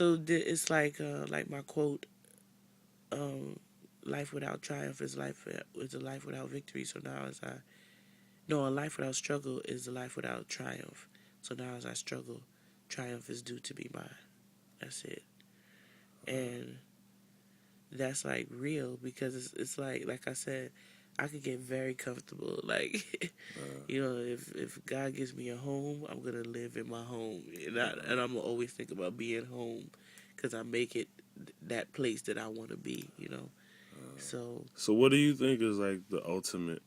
So it's like my quote, um, "Life without triumph is a life without victory." So now as I no, a life without struggle is a life without triumph. So now as I struggle, triumph is due to be mine. That's it. And that's like real because it's like I said, I could get very comfortable. Like, if God gives me a home, I'm gonna live in my home, and I'm gonna always think about being home, because I make it that place that I want to be. So So what do you think is like the ultimate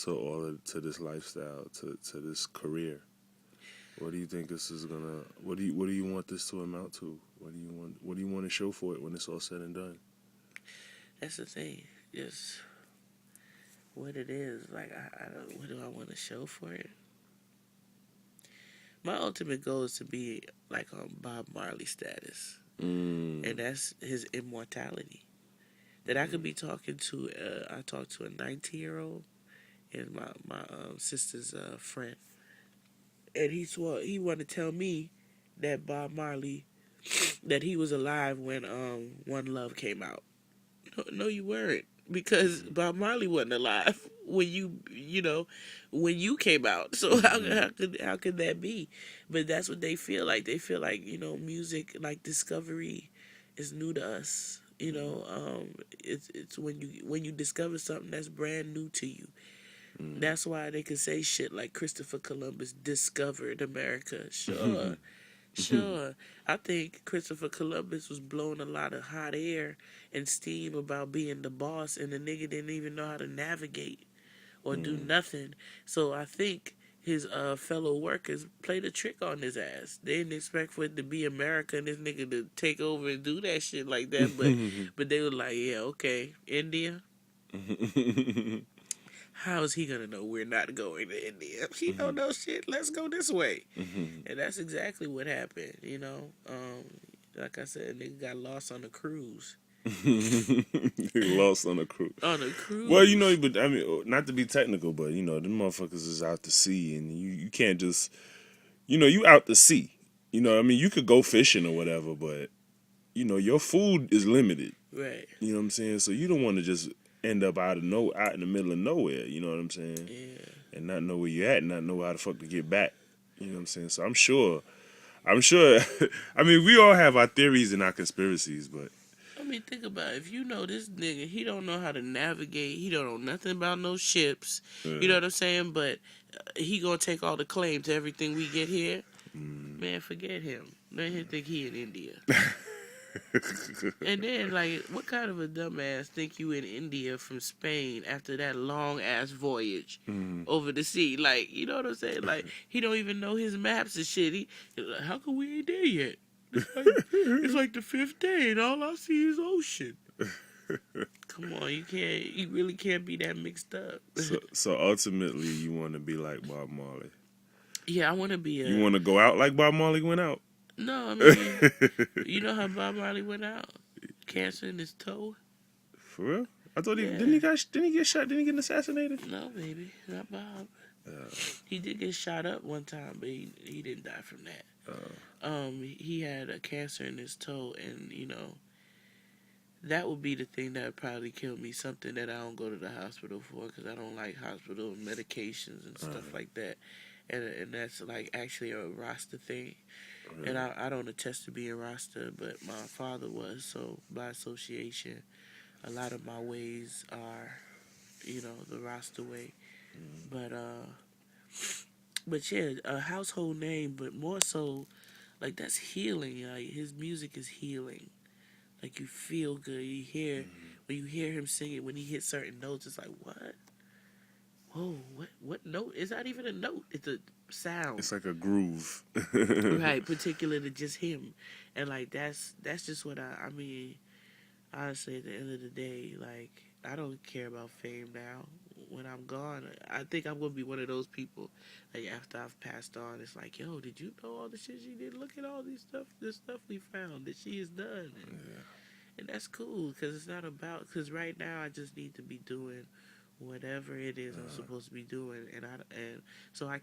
to this lifestyle, to this career? What do you think this is gonna? What do you want this to amount to? What do you want to show for it when it's all said and done? that's the thing. Just what it is. Like I don't. What do I want to show for it? My ultimate goal is to be like on Bob Marley status, Mm. and that's his immortality. That I could be talking to. I talked to a 19-year-old and my sister's friend, and he wanted to tell me that Bob Marley, that he was alive when One Love came out. No, no, you weren't, because Bob Marley wasn't alive when when you came out. So how could that be? But that's what they feel like. They feel like music, like discovery, is new to us. It's when you discover something that's brand new to you. That's why they can say shit like Christopher Columbus discovered America. Sure, sure. I think Christopher Columbus was blowing a lot of hot air and steam about being the boss, and the nigga didn't even know how to navigate or do nothing. So I think his fellow workers played a trick on his ass. They didn't expect for it to be America and this nigga to take over and do that shit like that, but they were like, yeah, okay, India. How is he gonna know we're not going to India? He don't know shit. Let's go this way. And that's exactly what happened. Like I said, nigga got lost on a cruise. He lost on a cruise. On a Well, cruise. but I mean, not to be technical, but them motherfuckers is out to sea, and you can't just, you out to sea. I mean, you could go fishing or whatever, but your food is limited. Right. You know what I'm saying? So you don't want to just end up out in the middle of nowhere. You know what I'm saying? Yeah. And not know where you at, and not know how the fuck to get back. You know what I'm saying? So I'm sure. I'm sure. I mean, we all have our theories and our conspiracies, but I mean, think about it. If you know this nigga, he don't know how to navigate. He don't know nothing about no ships. You know what I'm saying? But he gonna take all the claim to everything we get here. Man, forget him. Let him think he in India. And then, like, what kind of a dumbass think you in India from Spain after that long ass voyage over the sea? Like, you know what I'm saying? Like, he don't even know his maps and shit. He's like, how come we ain't there yet? It's like the fifth day, and all I see is ocean. Come on, you really can't be that mixed up. so ultimately, you want to be like Bob Marley. Yeah, I want to be You want to go out like Bob Marley went out. No, I mean, you know how Bob Marley went out? Cancer in his toe. For real? I thought Yeah. didn't he get shot? Didn't he get assassinated? No, baby, not Bob. He did get shot up one time, but he didn't die from that. He had a cancer in his toe, and that would be the thing that would probably kill me. Something that I don't go to the hospital for, because I don't like hospital medications and stuff like that. And that's like actually a Rasta thing. And I don't attest to being Rasta, but my father was, so by association, a lot of my ways are, the Rasta way. But yeah, a household name, but more so, like, that's healing. Like, his music is healing. Like, you feel good. When you hear him sing it, when he hits certain notes, it's like, what? Whoa, what note? It's not even a note. It's a sound. It's like a groove. Right, particular to just him. And, like, that's just what I mean, honestly, at the end of the day, like, I don't care about fame now. When I'm gone, I think I'm going to be one of those people, like, after I've passed on, it's like, yo, did you know all the shit she did? Look at all this stuff we found that she has done. And that's cool, because it's not about, because right now I just need to be doing whatever it is I'm supposed to be doing. And so I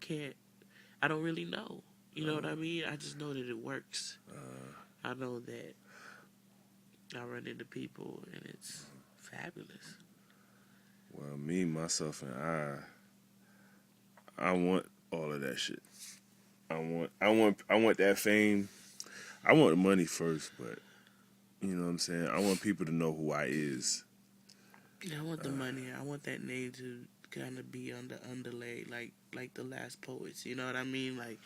don't really know. You know what I mean? I just know that it works. I know that I run into people and it's fabulous. Well, me, myself, and I want all of that shit. I want that fame. I want the money first, but you know what I'm saying. I want people to know who I is. I want the money. I want that name to kind of be on the underlay, like the last poets. You know what I mean? Like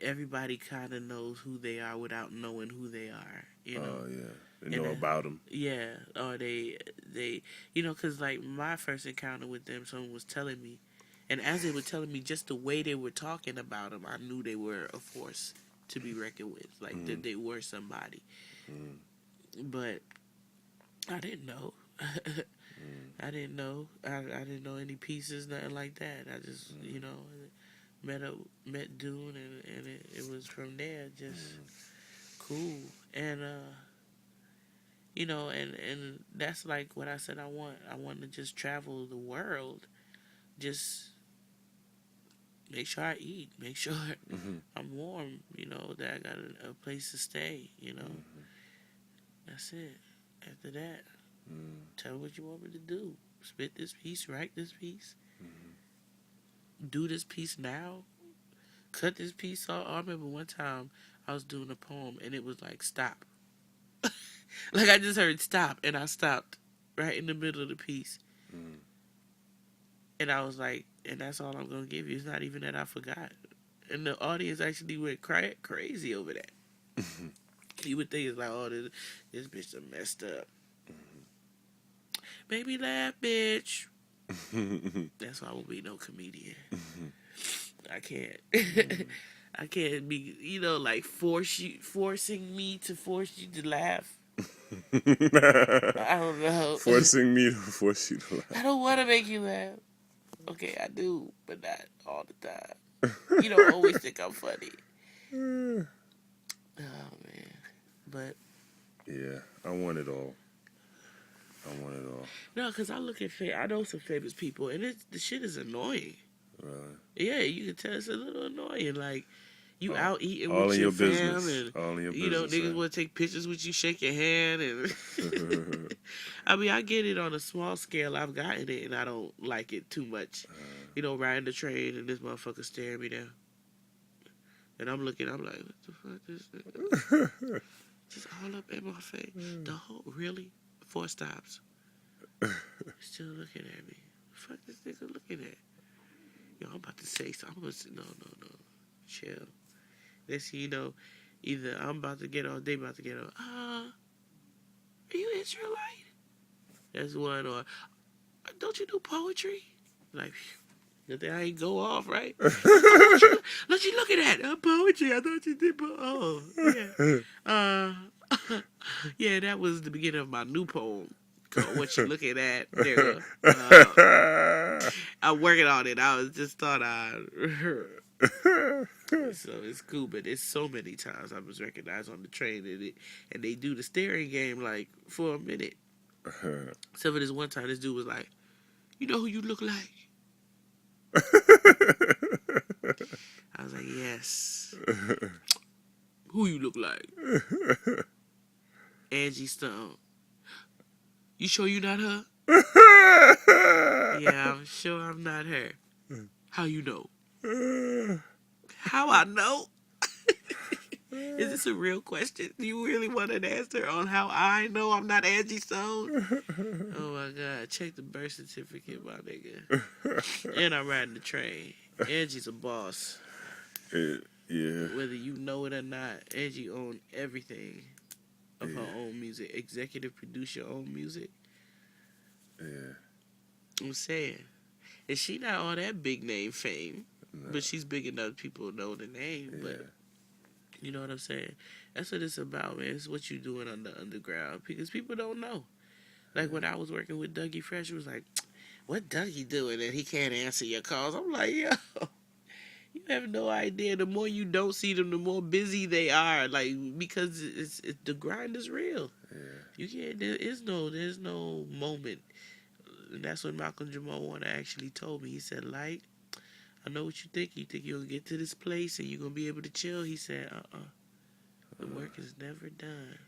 everybody kind of knows who they are without knowing who they are. You know? Oh yeah, they And know about them. yeah, or they, cause like my first encounter with them, someone was telling me, and as they were telling me, just the way they were talking about them, I knew they were a force to be reckoned with. Like that they were somebody, but I didn't know. I didn't know. I didn't know any pieces, nothing like that. I just, met Dune, and it was from there, just cool. And and that's like what I said. I want. I want to just travel the world, just make sure I eat, make sure I'm warm. That I got a place to stay. That's it. After that, tell me what you want me to do. Spit this piece, write this piece, do this piece now, cut this piece off. I remember one time I was doing a poem and it was like stop. Like I just heard stop and I stopped right in the middle of the piece. And I was like, and that's all I'm gonna give you. It's not even that I forgot. And the audience actually went crazy over that. You would think it's like, oh, this bitch done messed up. Make me laugh, bitch. That's why I won't be no comedian. I can't. I can't be, like forcing me to force you to laugh. I don't know. Forcing me to force you to laugh. I don't want to make you laugh. Okay, I do, but not all the time. You don't always think I'm funny. Oh man, but yeah, I want it all. I want it all. No, because I know some famous people, and the shit is annoying. Really? Yeah, you can tell it's a little annoying. Like you Oh, out eating all with in your your fam, business. and All in your business. niggas want to take pictures with you, shake your hand, and I mean, I get it on a small scale. I've gotten it, and I don't like it too much. Riding the train and this motherfucker staring me down, and I'm looking. I'm like, what the fuck is this? Just all up in my face. The whole really 4 stops. Still looking at me. Fuck this nigga looking at. Yo, I'm about to say something. I'm gonna say, no. Chill. Next thing you know, either I'm about to get on, they about to get on. Are you ItsReaLight? That's one. Or, don't you do poetry? Like, that I ain't go off, right? What you looking at? Poetry. I thought you did, oh, yeah. Yeah, that was the beginning of my new poem. Called What You Looking At, nigga. I'm working on it. I was just thought so it's cool, but it's so many times I was recognized on the train and they do the staring game like for a minute. Except for this one time, this dude was like, "You know who you look like?" I was like, "Yes." Who you look like? Angie Stone. You sure you not her? Yeah, I'm sure I'm not her. How you know? How I know? Is this a real question? Do you really want an answer on how I know I'm not Angie Stone? Oh my God, check the birth certificate, my nigga. And I'm riding the train. Angie's a boss. Yeah. Whether you know it or not, Angie owns everything of her own music. Executive produce your own music. Yeah. I'm saying. And she not all that big name fame. No. But she's big enough people know the name. Yeah. But you know what I'm saying? That's what it's about, man. It's what you doing on the underground. Because people don't know. Like when I was working with Dougie Fresh, it was like, what Dougie doing? And he can't answer your calls. I'm like, yo, you have no idea. The more you don't see them, the more busy they are. Like, because the grind is real. Yeah. You can't, there's no moment. And that's what Malcolm Jamal Warner actually told me. He said, Light, I know what you think. You think you'll get to this place and you're going to be able to chill? He said, The work is never done.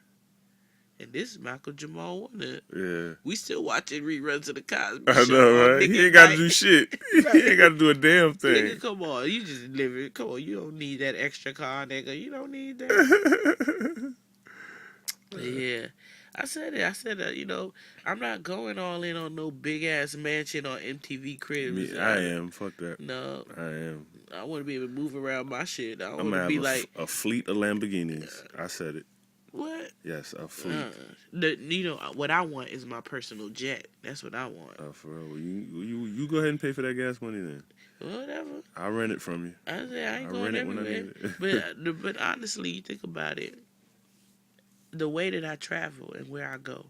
And this is Michael Jamal Warner. Yeah. We still watching reruns of the Cosby I Show know, all right? He nigga ain't got to night. do shit. Right. He ain't got to do a damn thing. Nigga, come on. You just live it. Come on. You don't need that extra car, nigga. You don't need that. Yeah. I said it. I said that, I'm not going all in on no big ass mansion or MTV cribs. I am. Fuck that. No. I am. I want to be able to move around my shit. I I'm want to going be to have like. a fleet of Lamborghinis. I said it. What? Yes, a fleet. What I want is my personal jet. That's what I want. Oh, for real? Well, you go ahead and pay for that gas money then. Whatever. I'll rent it from you. I say I ain't going rent it when I everywhere. need it. But honestly, you think about it. The way that I travel and where I go,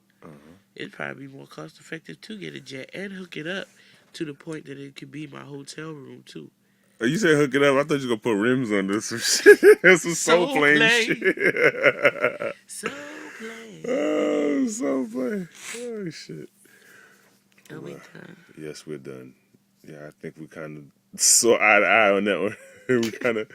it'd probably be more cost effective to get a jet and hook it up to the point that it could be my hotel room too. Oh, you said hook it up. I thought you were gonna put rims under some shit. Some soul plane play. shit. So plain. Oh, soul plane. Oh shit. Are we done? Yes, we're done. Yeah, I think we kind of saw eye to eye on that one. We kind of